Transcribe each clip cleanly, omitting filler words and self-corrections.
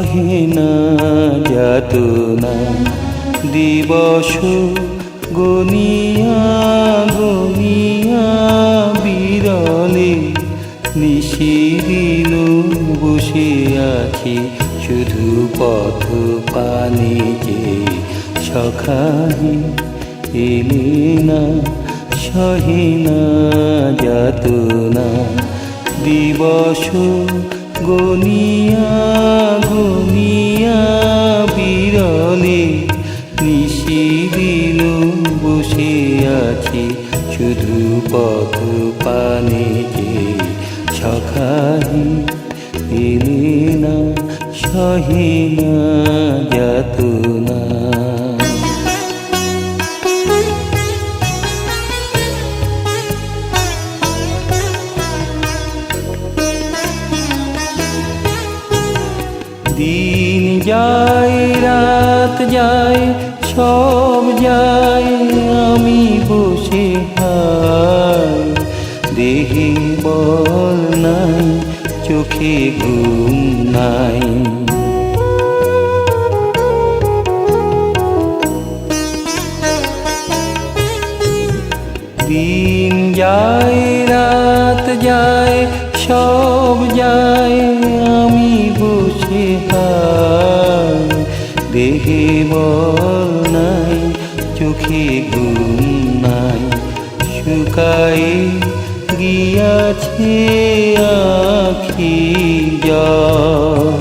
সহে না যাতনা দিবস গনিয়া গনিয়া বিরলে নিশিদিন বসে আছি শুধু পথ পানে যে সখাহি এলে না সহে না যাতনা দিবস গনিয়া গনিয়া বিরলে নিশিদিন বসে আছি শুধু পথ পানে যে সখাহি এলে না সহে না যাতনা দিন যায় রাত যায় সব যায় আমি বসে হাই দেহে বল নাই চোখে ঘুম নাই দিন যায় রাত যায় সব যায় আমি বসে হাই দেহে বল নাই চোখে ঘুম নাই শুকায় গিয়াছে আখি জল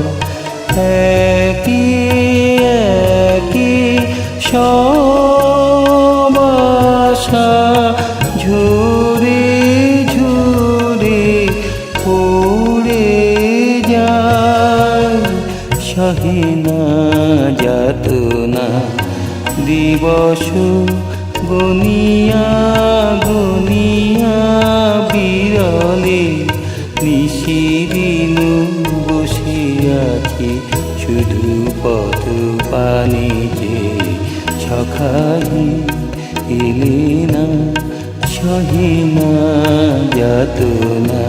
একই একই সব আশা ঝরে ঝরে পড়ে যায় সহে না যাতনা দিবস গনিয়া গনিয়া বিরলে নিশিদিন বসে আছি শুধু পথ পানে যে সখাহি এলে না সহে না যাতনা।